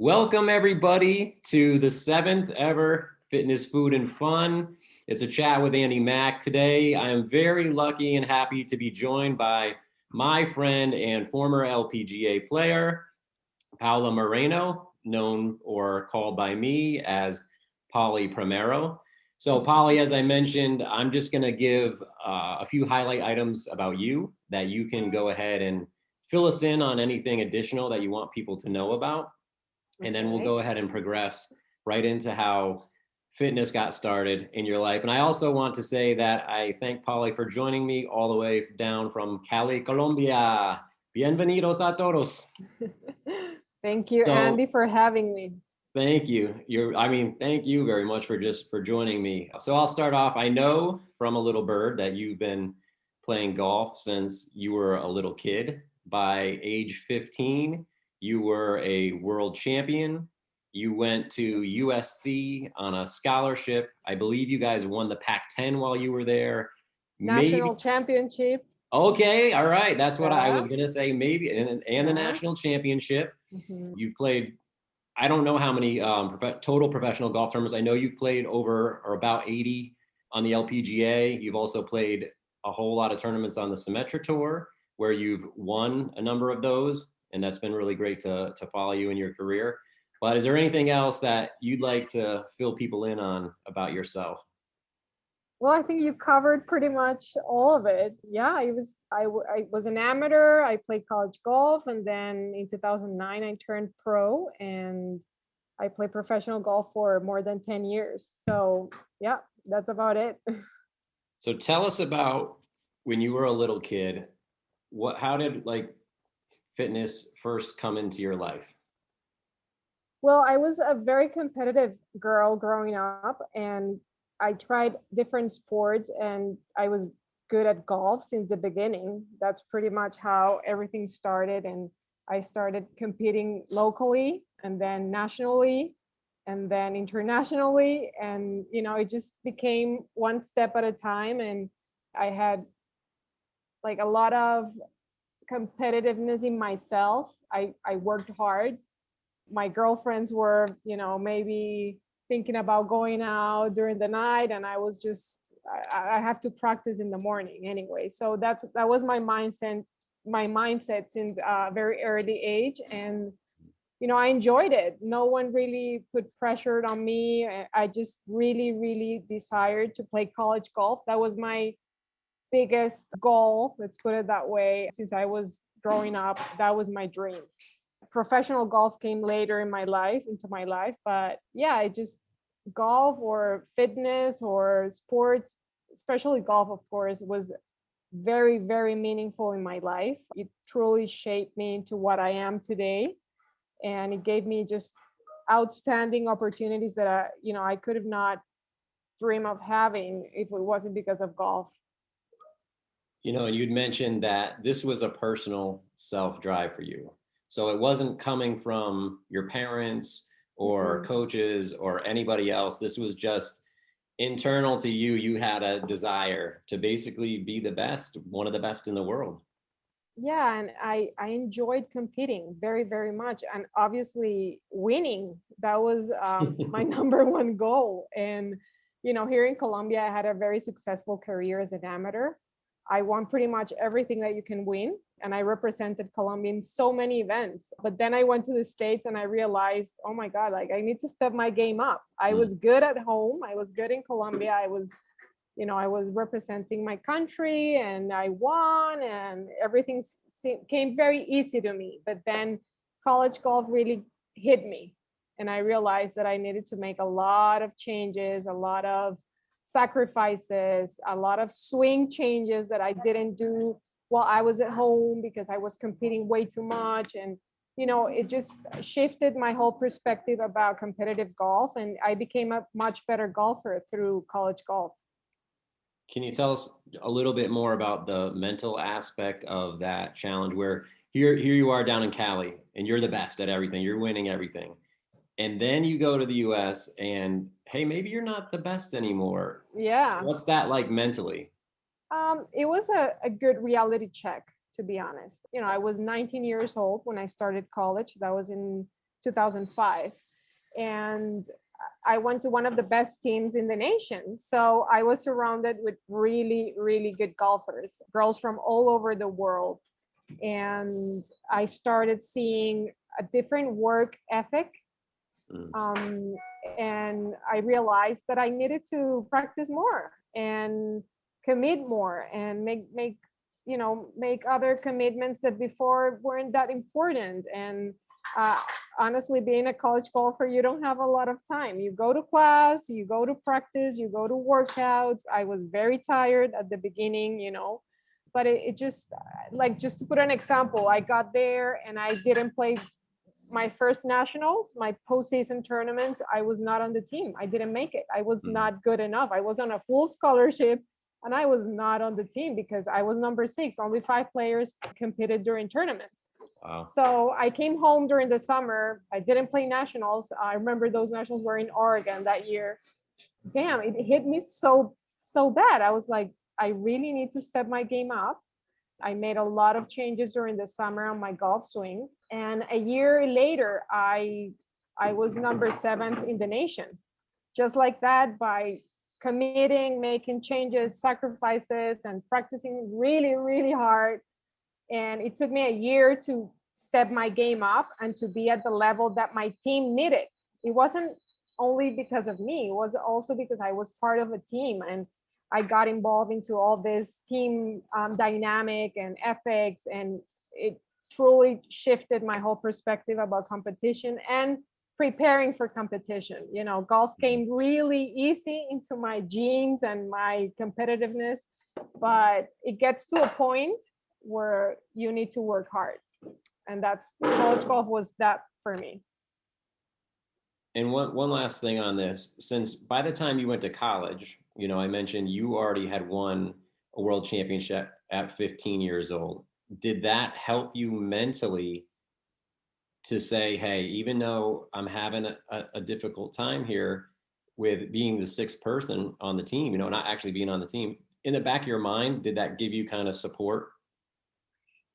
Welcome everybody to the 7th ever Fitness, Food, and Fun. It's a chat with Andy Mack. Today, I am very lucky and happy to be joined by my friend and former LPGA player, Paola Moreno, known or called by me as Polly Primero. So Polly, as I mentioned, I'm just gonna give a few highlight items about you that you can go ahead and fill us in on anything additional that you want people to know about. And then we'll go ahead and progress right into how fitness got started in your life. And I also want to say that I thank Polly for joining me all the way down from Cali, Colombia. Bienvenidos a todos. Thank you, Andy, for having me. Thank you. Thank you very much for joining me. So I'll start off. I know from a little bird that you've been playing golf since you were a little kid. By age 15, you were a world champion. You went to USC on a scholarship. I believe you guys won the Pac-10 while you were there. National championship. Okay, all right. That's what I was gonna say. Maybe and the national championship. Mm-hmm. You've played. I don't know how many total professional golf tournaments. I know you've played over or about 80 on the LPGA. You've also played a whole lot of tournaments on the Symetra Tour, where you've won a number of those. And that's been really great to follow you in your career. But is there anything else that you'd like to fill people in on about yourself? Well, I think you covered pretty much all of it. Yeah, I was an amateur. I played college golf, and then in 2009 I turned pro, and I played professional golf for more than 10 years. So yeah, that's about it. So tell us about when you were a little kid. How did fitness first come into your life? Well, I was a very competitive girl growing up, and I tried different sports, and I was good at golf since the beginning. That's pretty much how everything started. And I started competing locally and then nationally and then internationally. And, it just became one step at a time. And I had like a lot of competitiveness in myself. I worked hard. My girlfriends were, maybe thinking about going out during the night, and I was just I have to practice in the morning anyway. So that was my mindset since a very early age. And I enjoyed it. No one really put pressure on me. I just really desired to play college golf. That was my biggest goal, let's put it that way. Since I was growing up, that was my dream. Professional golf came later into my life, but yeah, it just golf or fitness or sports, especially golf, of course, was very meaningful in my life. It truly shaped me into what I am today, and it gave me just outstanding opportunities that I could have not dreamed of having if it wasn't because of golf. And you'd mentioned that this was a personal self-drive for you. So it wasn't coming from your parents or coaches or anybody else. This was just internal to you. You had a desire to basically be the best, one of the best in the world. Yeah, and I enjoyed competing very much, and obviously winning. That was my number one goal. And here in Colombia, I had a very successful career as an amateur. I won pretty much everything that you can win, and I represented Colombia in so many events. But then I went to the States and I realized, oh my God, I need to step my game up. I was good at home. I was good in Colombia. I was representing my country, and I won, and everything came very easy to me. But then college golf really hit me, and I realized that I needed to make a lot of changes, a lot of sacrifices, a lot of swing changes that I didn't do while I was at home because I was competing way too much. And it just shifted my whole perspective about competitive golf, and I became a much better golfer through college golf. Can you tell us a little bit more about the mental aspect of that challenge, where here you are down in Cali and you're the best at everything, you're winning everything, and then you go to the US and hey, maybe you're not the best anymore. Yeah. What's that like mentally? It was a good reality check, to be honest. I was 19 years old when I started college. That was in 2005. And I went to one of the best teams in the nation. So I was surrounded with really, really good golfers, girls from all over the world. And I started seeing a different work ethic. Um, and I realized that I needed to practice more and commit more and make other commitments that before weren't that important. And uh, honestly, being a college golfer, you don't have a lot of time. You go to class, you go to practice, you go to workouts. I was very tired at the beginning, but it just, like, just to put an example, I got there and I didn't play my first nationals, my postseason tournaments. I was not on the team. I didn't make it. I was not good enough. I was on a full scholarship and I was not on the team because I was number 6. Only 5 players competed during tournaments. Wow. So I came home during the summer. I didn't play nationals. I remember those nationals were in Oregon that year. Damn, it hit me so bad. I was like, I really need to step my game up. I made a lot of changes during the summer on my golf swing. And a year later, I was number 7th in the nation. Just like that, by committing, making changes, sacrifices, and practicing really, really hard. And it took me a year to step my game up and to be at the level that my team needed. It wasn't only because of me, it was also because I was part of a team and I got involved into all this team dynamic and ethics, and it truly shifted my whole perspective about competition and preparing for competition. Golf came really easy into my genes and my competitiveness, but it gets to a point where you need to work hard. And that's college golf was that for me. And one last thing on this, since by the time you went to college, I mentioned you already had won a world championship at 15 years old. Did that help you mentally to say, hey, even though I'm having a difficult time here with being the 6th person on the team, not actually being on the team, in the back of your mind, did that give you kind of support?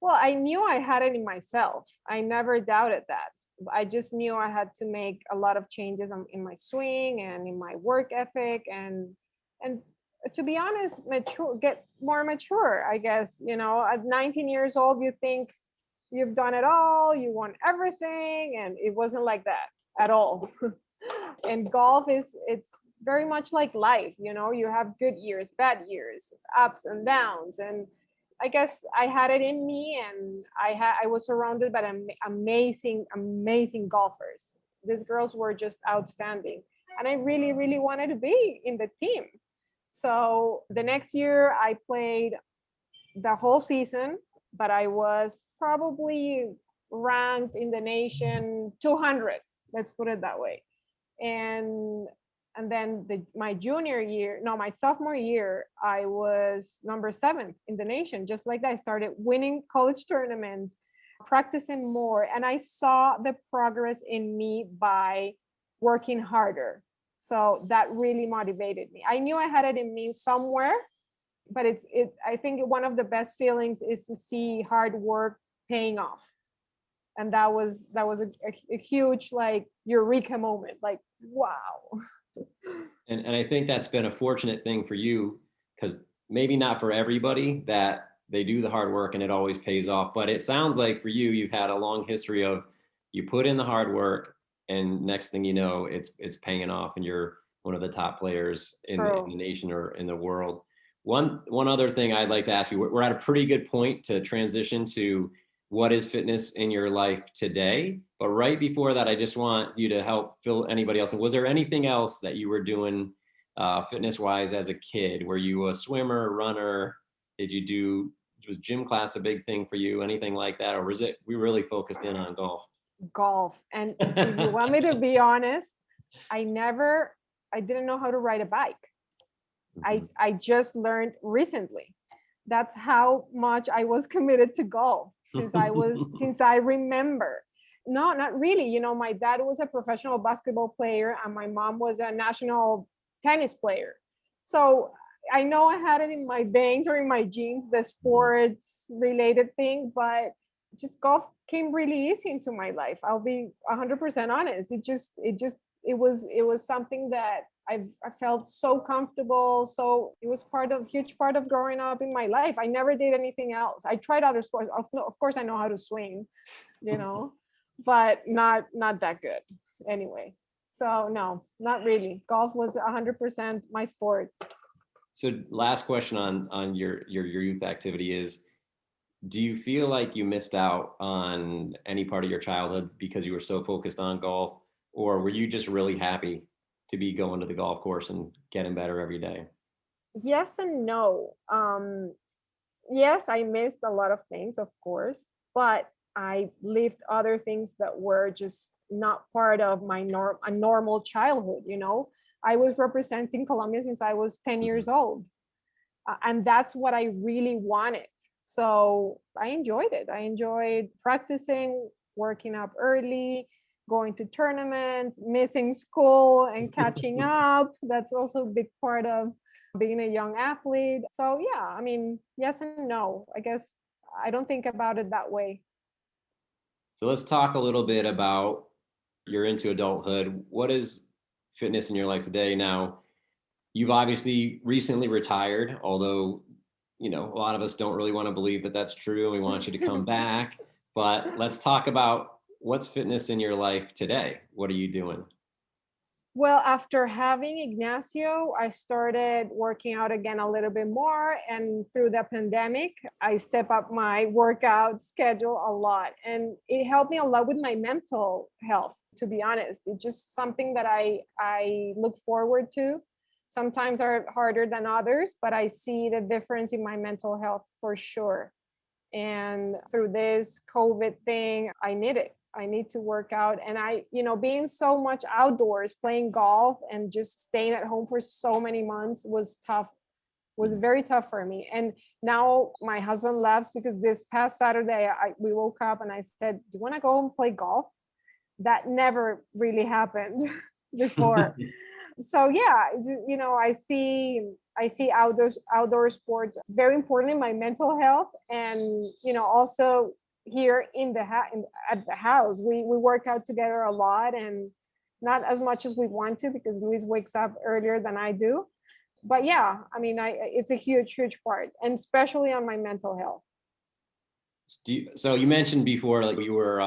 Well, I knew I had it in myself. I never doubted that. I just knew I had to make a lot of changes in my swing and in my work ethic, and to be honest, get more mature, I guess. At 19 years old, you think you've done it all, you won everything, and it wasn't like that at all. And golf it's very much like life. You have good years, bad years, ups and downs, and I guess I had it in me, and I was surrounded by amazing golfers. These girls were just outstanding, and I really, really wanted to be in the team. So the next year I played the whole season, but I was probably ranked in the nation 200. Let's put it that way. And then my sophomore year, I was number 7 in the nation. Just like that, I started winning college tournaments, practicing more, and I saw the progress in me by working harder. So that really motivated me. I knew I had it in me somewhere, but I think one of the best feelings is to see hard work paying off. And that was a huge, like, eureka moment, like, wow. And I think that's been a fortunate thing for you, because maybe not for everybody that they do the hard work and it always pays off. But it sounds like for you, you've had a long history of you put in the hard work, and next thing you know, it's paying off, and you're one of the top players in the nation or in the world. One other thing I'd like to ask you, we're at a pretty good point to transition to what is fitness in your life today. But right before that, I just want you to help fill anybody else. Was there anything else that you were doing fitness wise as a kid? Were you a swimmer, runner? Was gym class a big thing for you? Anything like that? Or was it, we really focused in on golf? Golf. And if you want me to be honest, I didn't know how to ride a bike. I just learned recently. That's how much I was committed to golf since I remember. No, not really. My dad was a professional basketball player and my mom was a national tennis player. So I know I had it in my veins or in my genes, the sports related thing, but just golf came really easy into my life. I'll be 100% honest. It was something that I felt so comfortable. So it was huge part of growing up in my life. I never did anything else. I tried other sports. Of course, I know how to swing, you know, but not that good anyway. So no, not really. Golf was 100% my sport. So last question on your youth activity is, do you feel like you missed out on any part of your childhood because you were so focused on golf, or were you just really happy to be going to the golf course and getting better every day? Yes and no. Yes, I missed a lot of things, of course, but I lived other things that were just not part of a normal childhood, you know. I was representing Colombia since I was 10 Mhm. years old. And that's what I really wanted. So I enjoyed it. I enjoyed practicing, working up early, going to tournaments, missing school and catching up. That's also a big part of being a young athlete. So yeah, I mean, yes and no. I guess I don't think about it that way. So let's talk a little bit about you're into adulthood. What is fitness in your life today? Now, you've obviously recently retired, although a lot of us don't really want to believe that that's true, and we want you to come back. But let's talk about what's fitness in your life today. What are you doing? Well, after having Ignacio, I started working out again a little bit more. And through the pandemic, I step up my workout schedule a lot. And it helped me a lot with my mental health, to be honest. It's just something that I look forward to. Sometimes are harder than others, but I see the difference in my mental health for sure. And through this COVID thing, I need it. I need to work out. And being so much outdoors, playing golf and just staying at home for so many months was tough, was very tough for me. And now my husband laughs because this past Saturday, we woke up and I said, "Do you want to go and play golf?" That never really happened before. So yeah, I see outdoor sports very important in my mental health. And also here at the house, we work out together a lot, and not as much as we want to because Luis wakes up earlier than I do. But yeah, I mean, it's a huge part, and especially on my mental health. So you mentioned before, like you were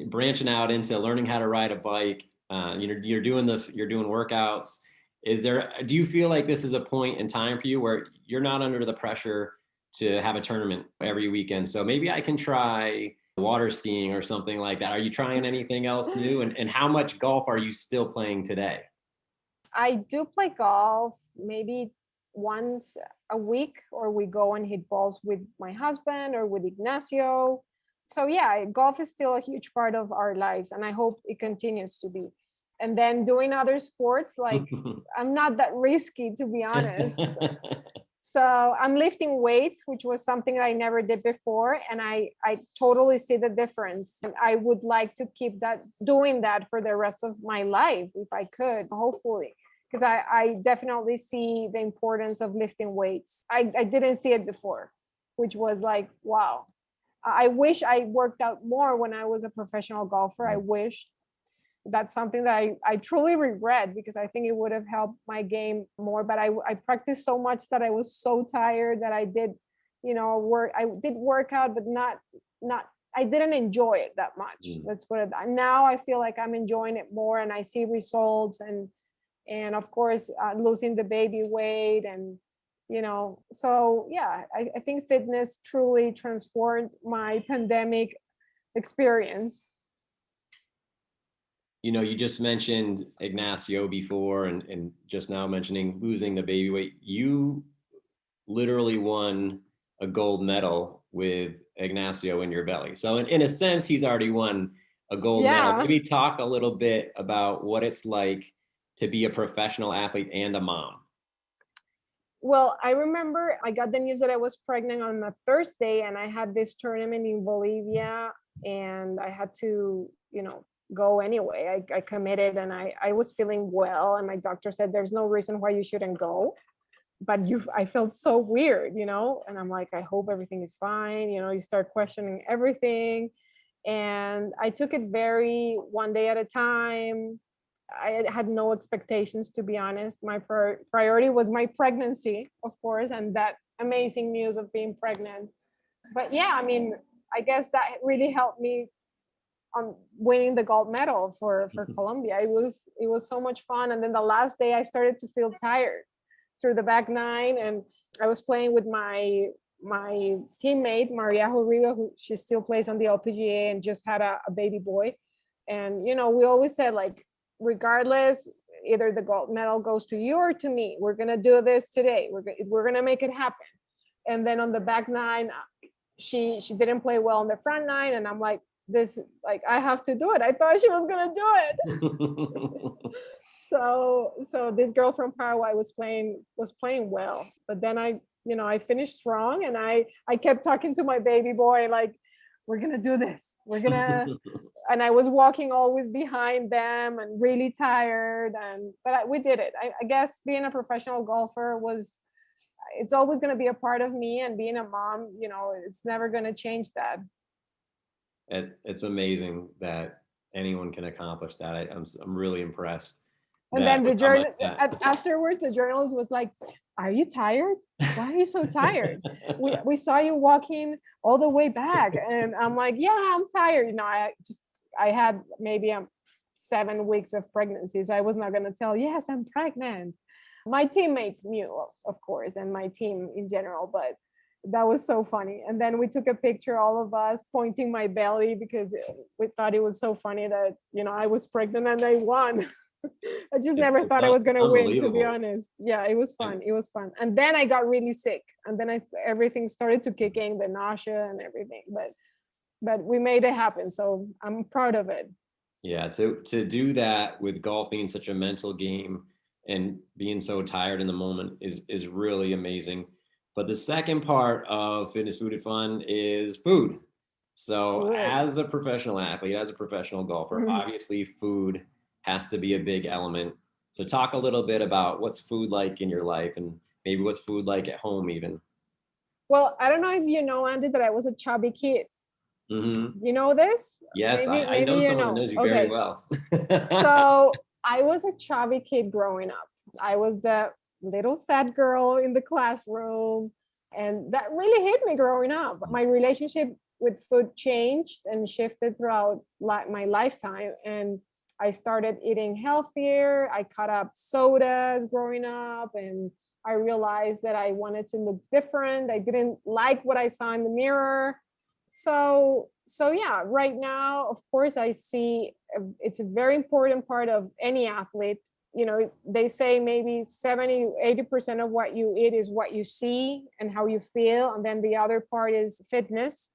branching out into learning how to ride a bike. You're doing workouts. Do you feel like this is a point in time for you where you're not under the pressure to have a tournament every weekend? So maybe I can try water skiing or something like that. Are you trying anything else new? And how much golf are you still playing today? I do play golf maybe once a week, or we go and hit balls with my husband or with Ignacio. So, yeah, golf is still a huge part of our lives, and I hope it continues to be. And then doing other sports, like I'm not that risky, to be honest. So I'm lifting weights, which was something that I never did before. And I totally see the difference. And I would like to keep doing that for the rest of my life if I could, hopefully. Because I definitely see the importance of lifting weights. I didn't see it before, which was like, wow. I wish I worked out more when I was a professional golfer. I wish. That's something that I truly regret, because I think it would have helped my game more. But I practiced so much that I was so tired that I did, I did work out, but not I didn't enjoy it that much. Mm. That's what now I feel like I'm enjoying it more, and I see results. And of course, losing the baby weight. And so yeah, I think fitness truly transformed my pandemic experience. You just mentioned Ignacio before, and just now mentioning losing the baby weight. You literally won a gold medal with Ignacio in your belly. So in a sense, he's already won a gold medal. Yeah. Maybe talk a little bit about what it's like to be a professional athlete and a mom. Well, I remember I got the news that I was pregnant on a Thursday, and I had this tournament in Bolivia, and I had to, go anyway. I committed, and I was feeling well, and my doctor said there's no reason why you shouldn't go. but I felt so weird, and I'm like, I hope everything is fine. You start questioning everything. And I took it very one day at a time. I had no expectations, to be honest. My priority was my pregnancy, of course, and that amazing news of being pregnant. But yeah, I mean, I guess that really helped me on winning the gold medal for Colombia. It was so much fun. And then the last day I started to feel tired through the back nine, and I was playing with my teammate Maria Uribe, who she still plays on the LPGA and just had a baby boy. And we always said, like, regardless, either the gold medal goes to you or to me. We're gonna do this today. We're gonna make it happen. And then on the back nine, she didn't play well on the front nine, and I'm like, this, like, I have to do it. I thought she was gonna do it. So this girl from Paraguay was playing well, but then I finished strong, and I kept talking to my baby boy, like, we're gonna do this, and I was walking always behind them and really tired, but we did it. I guess being a professional golfer it's always going to be a part of me, and being a mom, it's never going to change that. It's amazing that anyone can accomplish that. I'm really impressed. And then afterwards, the journalist was like, "Are you tired? Why are you so tired? We saw you walking all the way back." And I'm like, "Yeah, I'm tired." I had maybe 7 weeks of pregnancy, so I was not going to tell, "Yes, I'm pregnant." My teammates knew, of course, and my team in general, but that was so funny. And then we took a picture, all of us, pointing my belly, because we thought it was so funny that I was pregnant and I won. I just never thought I was going to win, to be honest. Yeah, it was fun. It was fun. And then I got really sick, and then everything started to kick in, the nausea and everything. But we made it happen, so I'm proud of it. Yeah, to do that with golf being such a mental game and being so tired in the moment is really amazing. But the second part of Fitness, Food, and Fun is food. So as a professional athlete, as a professional golfer, obviously food has to be a big element. So talk a little bit about what's food like in your life, and maybe what's food like at home even. Well, I don't know if you know, Andy, that I was a chubby kid. Mm-hmm. You know this? Yes, maybe I know someone that knows you very well. So I was a chubby kid growing up. I was the little fat girl in the classroom, and that really hit me growing up. My relationship with food changed and shifted throughout my lifetime, and I started eating healthier. I cut up sodas growing up, and I realized that I wanted to look different. I didn't like what I saw in the mirror. So yeah, right now, of course, I see it's a very important part of any athlete. They say maybe 70-80% of what you eat is what you see and how you feel, and then the other part is fitness.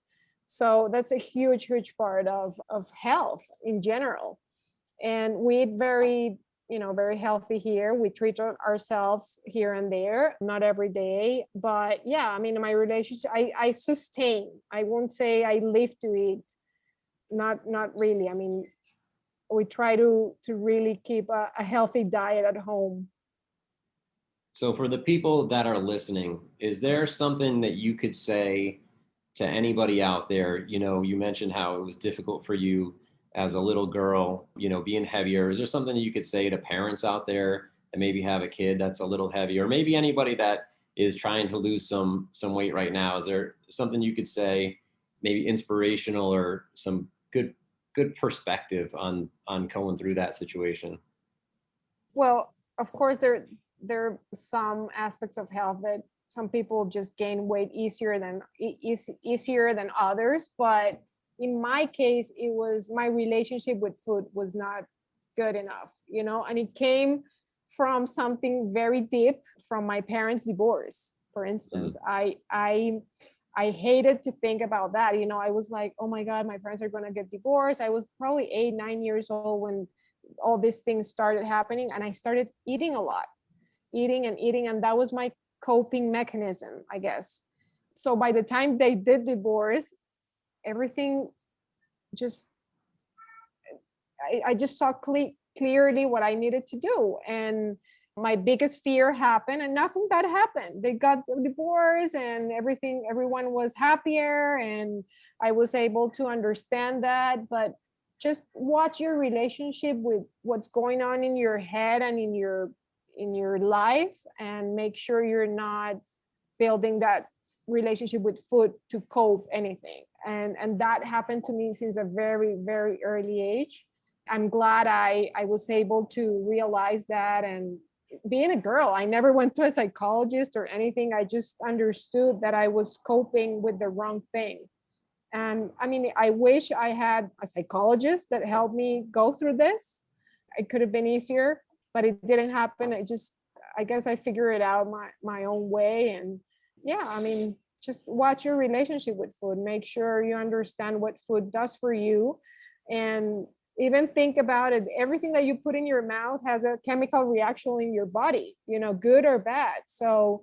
So that's a huge part of health in general. And we eat very healthy here. We treat ourselves here and there, not every day. But yeah, I mean, my relationship, I sustain. I won't say I live to eat. Not really. I mean, we try to really keep a healthy diet at home. So for the people that are listening, is there something that you could say to anybody out there? You mentioned how it was difficult for you as a little girl, being heavier. Is there something that you could say to parents out there that maybe have a kid that's a little heavier, or maybe anybody that is trying to lose some weight right now? Is there something you could say, maybe inspirational, or some good perspective on going through that situation? Well, of course, there are some aspects of health that some people just gain weight easier than others. But in my case, it was my relationship with food was not good enough, and it came from something very deep, from my parents' divorce. For instance, I hated to think about that. I was like, oh my God, my parents are going to get divorced. I was probably 8-9 years old when all these things started happening, and I started eating a lot, eating, and that was my coping mechanism, I guess. So by the time they did divorce, everything just I just saw clearly what I needed to do, and my biggest fear happened and nothing bad happened. They got divorced and everyone was happier, and I was able to understand that. But just watch your relationship with what's going on in your head and in your life, and make sure you're not building that relationship with food to cope anything. And that happened to me since a very, very early age. I'm glad I was able to realize that. And being a girl, I never went to a psychologist or anything. I just understood that I was coping with the wrong thing. And I mean, I wish I had a psychologist that helped me go through this. It could have been easier, but it didn't happen. I guess I figured it out my own way. And yeah, I mean, just watch your relationship with food. Make sure you understand what food does for you. And even think about it. Everything that you put in your mouth has a chemical reaction in your body, good or bad. So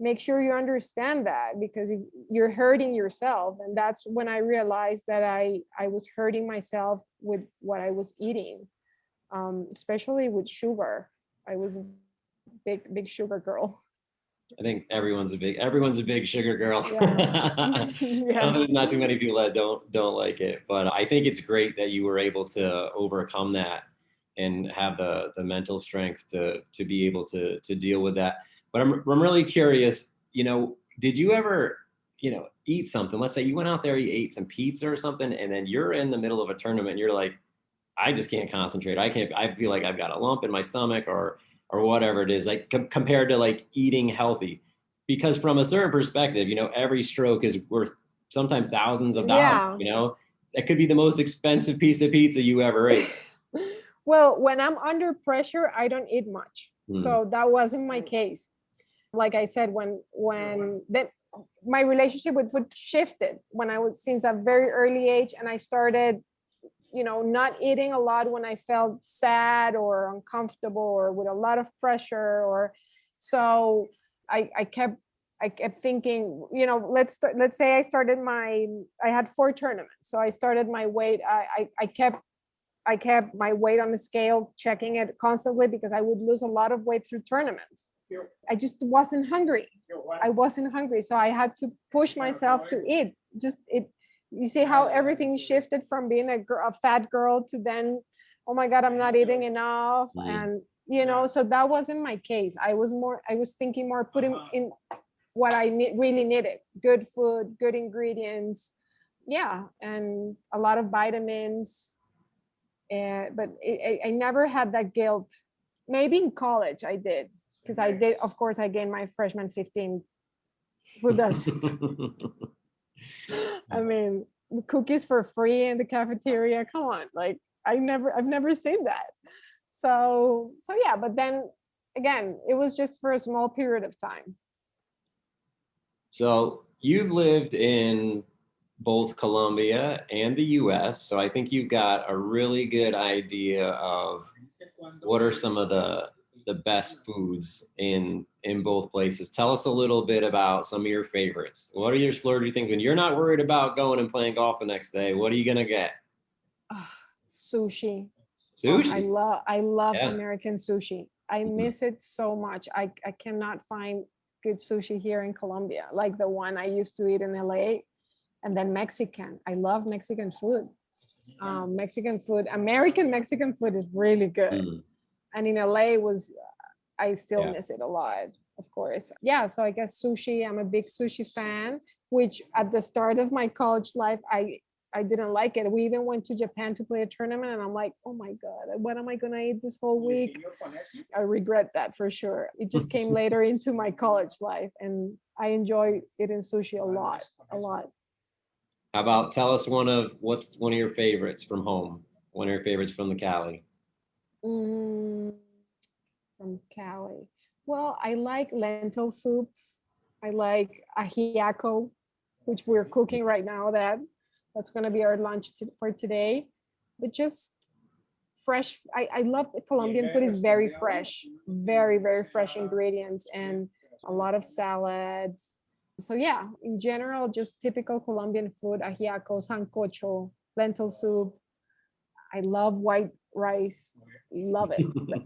make sure you understand that, because you're hurting yourself. And that's when I realized that I was hurting myself with what I was eating, especially with sugar. I was a big sugar girl. I think everyone's a big sugar girl. Yeah. I know Yeah. there's not too many people that don't like it, but I think it's great that you were able to overcome that and have the mental strength to be able to deal with that. But I'm really curious, did you ever, eat something? Let's say you went out there, you ate some pizza or something, and then you're in the middle of a tournament and you're like, I just can't concentrate. I feel like I've got a lump in my stomach or whatever it is, like compared to like eating healthy. Because from a certain perspective, every stroke is worth sometimes thousands of dollars, Yeah. That could be the most expensive piece of pizza you ever ate. Well, when I'm under pressure, I don't eat much. So that wasn't my case. Like I said, when then my relationship with food shifted when I was since a very early age, and I started not eating a lot when I felt sad or uncomfortable or with a lot of pressure. Or so I kept thinking, let's say I had 4 tournaments. So I started my weight. I kept my weight on the scale, checking it constantly, because I would lose a lot of weight through tournaments. I just wasn't hungry. I wasn't hungry. So I had to push myself to eat. You see how everything shifted from being a fat girl to then, oh my God, I'm not eating enough. And, so that wasn't my case. I was thinking more putting in what I really needed: good food, good ingredients. Yeah. And a lot of vitamins. But I never had that guilt. Maybe in college I did, because I did, of course, I gained my freshman 15. Who doesn't? I mean, cookies for free in the cafeteria. Come on, like I've never seen that. So yeah, but then again, it was just for a small period of time. So you've lived in both Colombia and the US. So I think you've got a really good idea of what are some of the best foods in both places. Tell us a little bit about some of your favorites. What are your splurgy things when you're not worried about going and playing golf the next day? What are you gonna get? Sushi. Sushi. I love Yeah. American sushi. I miss it so much. I cannot find good sushi here in Colombia, like the one I used to eat in LA. And then Mexican. I love Mexican food. Mexican food, American Mexican food is really good. And in LA I still miss it a lot, of course. Yeah, so I guess sushi, I'm a big sushi fan, which at the start of my college life, I didn't like it. We even went to Japan to play a tournament, and I'm like, oh my God, what am I gonna eat this whole week? I regret that for sure. It just came later into my college life, and I enjoy eating sushi a lot, a lot. How about tell us what's one of your favorites from home? One of your favorites from the Cali? Mm, from Cali. Well, I like lentil soups. I like ajiaco, which we're cooking right now. That's going to be our lunch for today. But just fresh. I love Colombian food is very fresh, very, very fresh ingredients, and a lot of salads. So yeah, in general, just typical Colombian food: ajiaco, sancocho, lentil soup. I love white rice. love it.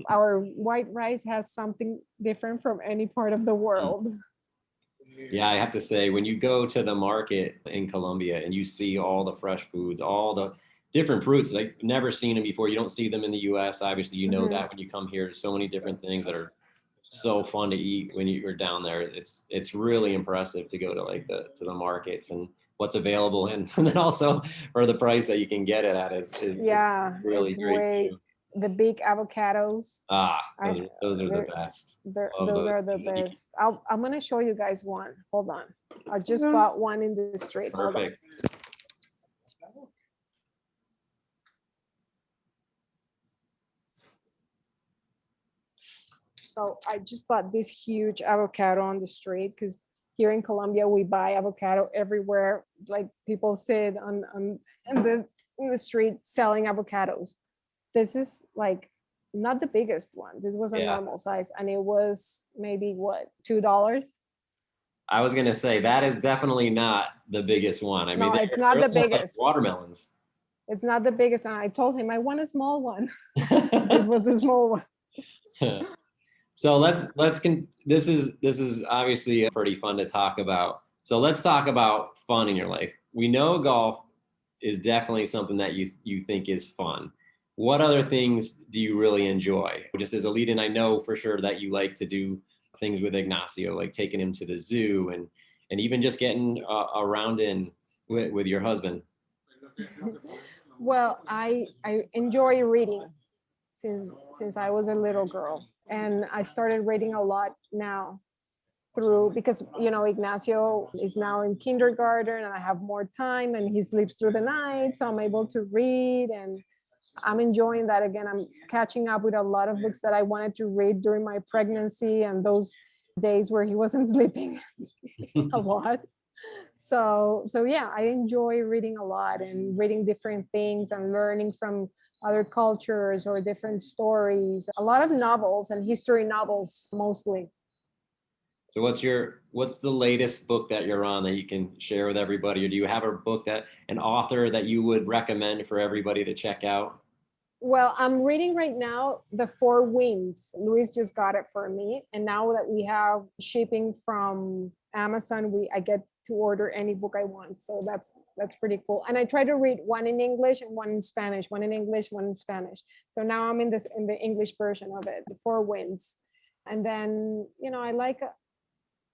Our white rice has something different from any part of the world. Yeah, I have to say, when you go to the market in Colombia and you see all the fresh foods, all the different fruits, like never seen them before. You don't see them in the US. Obviously, you know Mhm. that when you come here. There's so many different things that are so fun to eat when you're down there. It's really impressive to go to like the markets and what's available, and then also for the price that you can get it at is Yeah, really it's great way too. the big avocados. Ah, I those are the they're, best. they're, Love those those are the things that you can. best. I'm gonna show you guys one. Hold on. I just bought one in the street. Hold on. Perfect. So I just bought this huge avocado on the street because here in Colombia we buy avocado everywhere. Like people sit on in the street selling avocados. This is like not the biggest one. This was a Yeah. normal size, and it was maybe what, $2? I was gonna say that is definitely not the biggest one. I mean, No, it's not they're the almost like biggest. watermelons. It's not the biggest. And I told him I want a small one. This was the small one. So this is obviously pretty fun to talk about. So let's talk about fun in your life. We know golf is definitely something that you think is fun. What other things do you really enjoy? Just as a lead-in, I know for sure that you like to do things with Ignacio, like taking him to the zoo and even just getting around in with your husband. Well, I enjoy reading since I was a little girl, and I started reading a lot now through because Ignacio is now in kindergarten and I have more time and he sleeps through the night, so I'm able to read, and I'm enjoying that again. I'm catching up with a lot of books that I wanted to read during my pregnancy and those days where he wasn't sleeping a lot. So yeah, I enjoy reading a lot and reading different things and learning from other cultures or different stories. A lot of novels and history novels mostly. So what's the latest book that you're on that you can share with everybody? Or do you have a book that an author that you would recommend for everybody to check out? Well, I'm reading right now The Four Winds. Luis just got it for me. And now that we have shipping from Amazon, I get to order any book I want. So that's pretty cool. And I try to read one in English and one in Spanish, one in English, one in Spanish. So now I'm in the English version of it, The Four Winds. And then,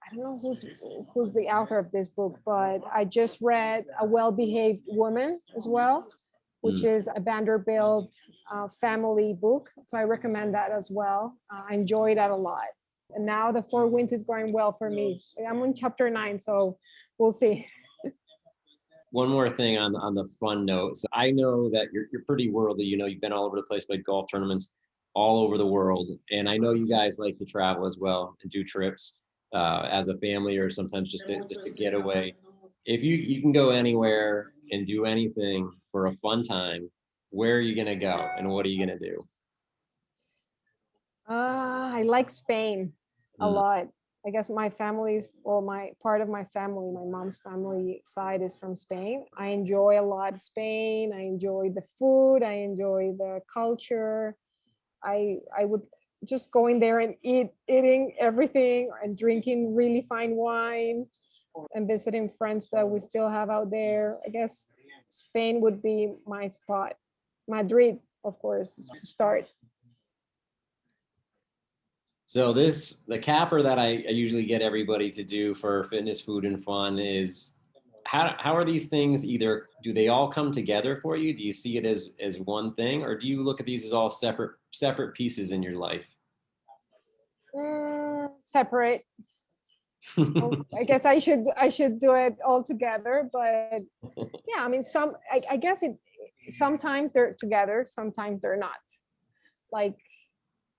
I don't know who's the author of this book, but I just read A Well-Behaved Woman as well, which Mm. is a Vanderbilt family book. So I recommend that as well. I enjoyed that a lot. And now The Four Winds is going well for me. I'm on chapter 9, so we'll see. One more thing on the fun note. So I know that you're pretty worldly. You know, you've been all over the place, played golf tournaments all over the world, and I know you guys like to travel as well and do trips as a family or sometimes just to get away. If you can go anywhere and do anything for a fun time, where are you gonna go and what are you gonna do? I like Spain a Mm. lot. I guess my family's, well, my part of my family, my mom's family side is from Spain. I enjoy a lot Spain. I enjoy the food. I enjoy the culture. I would just going there and eating everything and drinking really fine wine and visiting friends that we still have out there. I guess Spain would be my spot. Madrid, of course, to start. So the capper that I usually get everybody to do for fitness, food, and fun is how are these things either do they all come together for you? Do you see it as one thing, or do you look at these as all separate pieces in your life? Separate. Well, I guess I should do it all together, but yeah, I mean, I guess it sometimes they're together, sometimes they're not. Like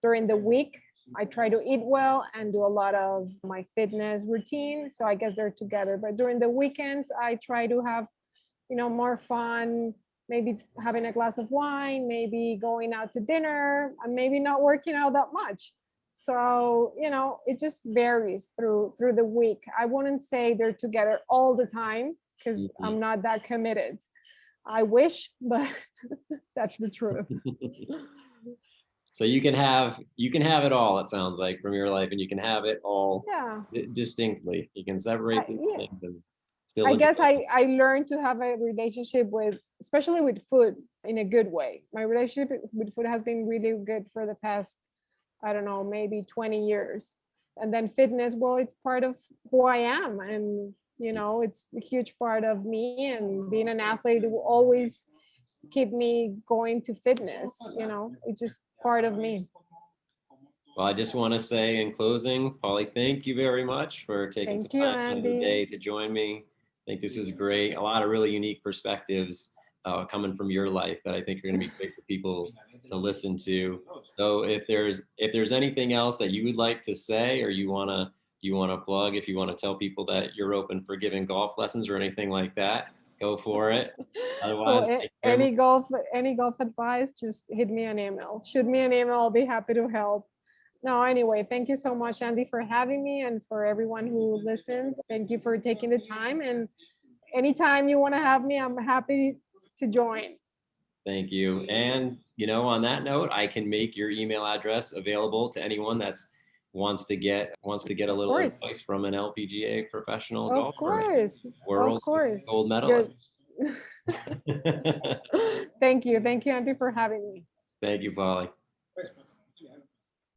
during the week, I try to eat well and do a lot of my fitness routine. So I guess they're together. But during the weekends, I try to have, more fun, maybe having a glass of wine, maybe going out to dinner, and maybe not working out that much. So, it just varies through the week. I wouldn't say they're together all the time because Mhm. I'm not that committed. I wish, but that's the truth. So you can have it all, it sounds like, from your life, and you can have it all Yeah. distinctly. You can separate these Yeah. things and still I enjoy guess it. I learned to have a relationship with, especially with food, in a good way. My relationship with food has been really good for the past, I don't know, maybe 20 years. And then fitness, well, it's part of who I am. And, it's a huge part of me. And being an athlete will always keep me going to fitness. It's just part of me. Well, I just want to say in closing, Polly, thank you very much for taking some Thank you, time out of your Andy. day to join me. I think this was great. A lot of really unique perspectives coming from your life that I think are going to be great for people to listen to. So if there's anything else that you would like to say, or you want to plug, if you want to tell people that you're open for giving golf lessons or anything like that, go for it. Well, Otherwise, thank you very much. any golf advice, just hit me an email. Shoot me an email. I'll be happy to help. No, anyway, thank you so much, Andy, for having me, and for everyone who listened. Thank you for taking the time. And anytime you want to have me, I'm happy to join. Thank you. And on that note, I can make your email address available to anyone that's wants to get a Of little course. advice from an LPGA professional Of golfer, maybe course. Of world course. gold You're medalist. Thank you. Thank you, Andy, for having me. Thank you, Polly.